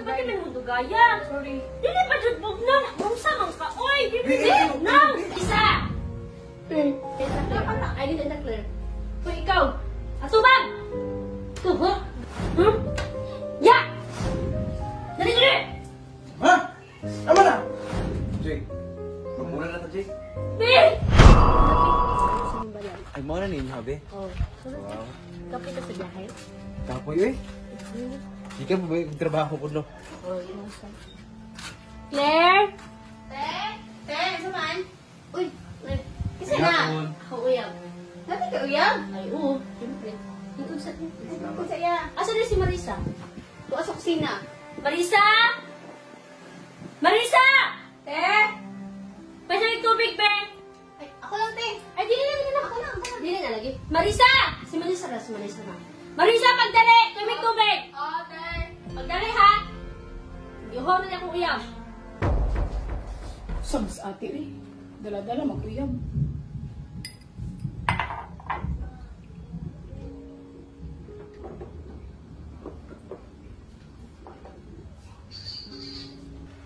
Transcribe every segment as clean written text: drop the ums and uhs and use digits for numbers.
pati man mo dugaya. Sorry. Dili pa jud bugnaw. Unsa man ka? Oy, dili bugnaw. Isa. Ay, dili na clear. Hoy, ikaw. Atubag. Ito, ha? Hmm? Ya! Dali, dali! Ha? Tama na! Jay, magmula na ta, Jay. Bill! Ay, mo na ninyo, habe. Oh, Wow. kapi ka sa biyahe? Kapoy, eh. Di ka ba yung trabaho ko, no? Oh, yun ang Claire? Te, saman? Uy, Kasi na. ako uyab. Dati ka uyab? Ay, oo, siyempre. Dito sa Ako saya. Asa na si Marisa? Tuwa sa kusina. Marisa! Marisa! Te! Pwede yung tubig, be? Ay, ako lang, te. Ay, dili na. Ako lang. Dili na lagi. Marisa! Si Marisa na. Marisa, pagdali! Tubig! Oh, te. Pagdali, ha? Yuho na akong uyab. Sabs ate, eh. Dala-dala, mag-uyab.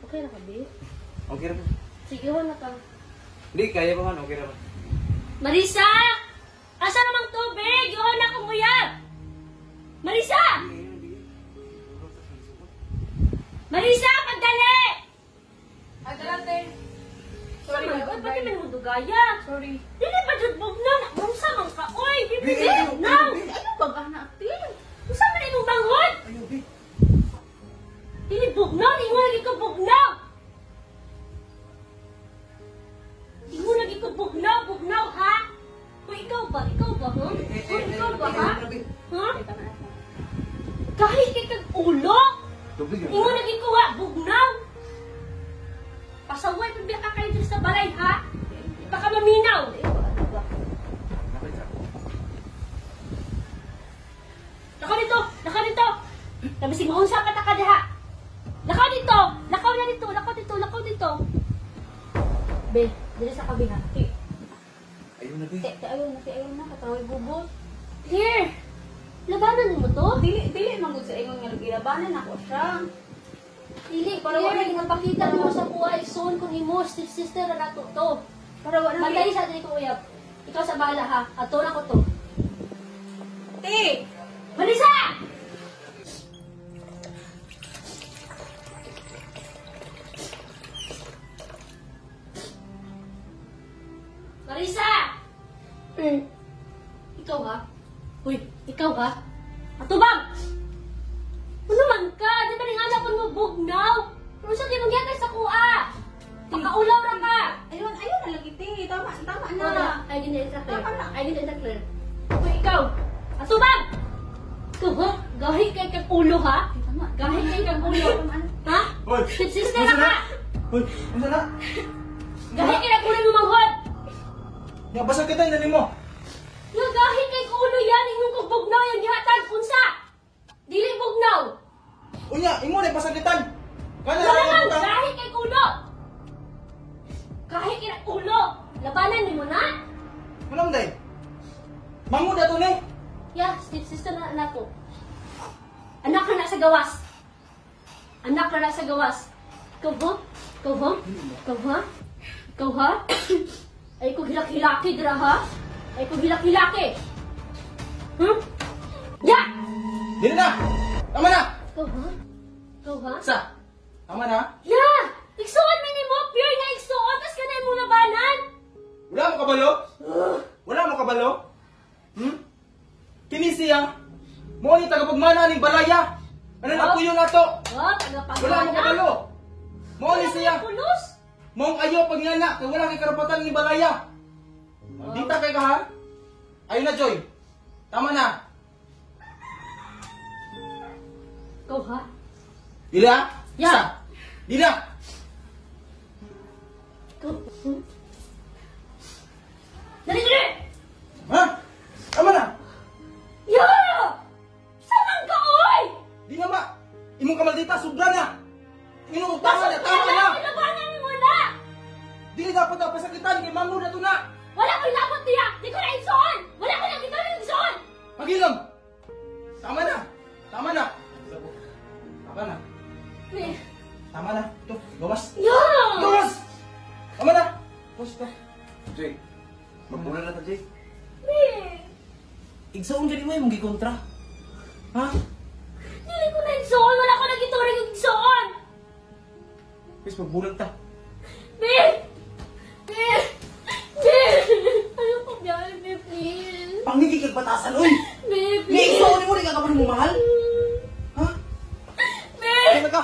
Okay na ka, be? Okay naman. Sige, huwag na ka. Hindi, kaya pa man. Okay naman. Marisa! Asa namang tubig? Yuho na akong uyab! Marisa! Marisa, pagdali! Ay, dala, te. Sorry, Ay, wala pati man mo dugaya. Sorry. Dili pa jud bugnaw. Unsa man ka? Oy, dili Bi, bugnaw. Ano ba ba na, te? Unsa man imong bangon? Ayaw, Bi. Dili bugnaw, di mo lagi ko bugnaw. Di mo lagi ko bugnaw, ha? Hoy, ikaw ba, ha? Hoy, ikaw ba, ha? Ha? Kahit kay kag ulo, Tubig, di mo lagi ko ha, bugnaw. Pasaway pag biya ka kayo dito sa balay, ha? Di pa ka maminaw. Lakaw dito. Nabisig mo unsa ka ta ka diha. Lakaw dito. Be, dili sa kabina. Ayaw na, Bi. Ayaw na, kataway bubot. Here. Labanan mo to? Dili, magod sa ingon nga lugilabanan ako siya. Dili, para wala nang mapakita mo sa buhay soon kung imo sister na nato to. Para wala Matay sa dili ko uyab. Ikaw sa bala ha. Ato na ko to. Te! Marisa! Marisa! Ikaw ha? Uy, ikaw ha? Atubag! Ano man ka? Di ba ning anak ko mo bugnaw? Pero siya di magyatay sa kuha. Pakaulaw ra ka. Ayun na lagi, te. Tama na. Wala. Ay, gina Tama na. clear. Uy, ikaw! Atubag! Ikaw ha? Gahi kay kag ulo ha? Tama. Gahi kay kag ulo. Ha? Hoy! Sister na ka! Hoy! Ano na? Gahi kay kag ulo mo manghod! Nabasag kita yung mo. Yung gahi kay ulo yan, inyong kong bugnaw yan gihatag unsa? Dili bugnaw! Unya, imo na pasakitan. Kana Wala na kang ka. gahi kay ulo! Gahi kay ulo! Labanan ni mo na? Manam day. Mangod ato ni. Yeah, stepsister na nato. Anak ka na sa gawas. Anak ka na sa gawas. Ikaw ha? Ay ko hilak-hilaki dira ha? Ya! Dili na. Tama na. Ikaw ha? Sa. Tama na. Ya! Igsuon man ni mo, pure na igsuon, tas kanay mo labanan! Wala mo kabalo? Kini siya. Mo ni tagapagmana ning balaya. Ano na puyo na to? Oh, tagapagmana! Wala mo kabalo. Mo ni siya. Pulos! Mong ayo pag ngana kay wala kay karapatan ning balaya. Dita kay ka ha? Ayun na, Joy. Tama na. Ikaw ha? Dili ha? Ya. Sa. Dili na. Ikaw? Dali! Ha? Tama na. Ya! Saan ka, oy? Di na ba? Imong kamaldita, sobra na. Inong tama na, tama na. Labanan mo na! Di dapat na pasakitan, kay mangod na to na. Wala ko labot niya! Di ko na igsuon! Wala ko na gito na igsuon! Pagilom. Tama na. Tama na. Tama na. Be. Tama na. Ito, gawas. Yeah! Gawas! Tama na! Gawas ka. Joy, magpula na ta, Joy. Be. Igsaon dyan mo yung gikontra. Ha? Dili ko na igsoon. Wala ko nagituring yung igsoon. Please, magbulag ta. Be. Be. Be. Ayaw ko biyahe, Be, please. Pangigi kag batasan, oy! Be, Ni please. igsaon mo, di ka kapag mo mahal? Ha? Be. Kaya ka?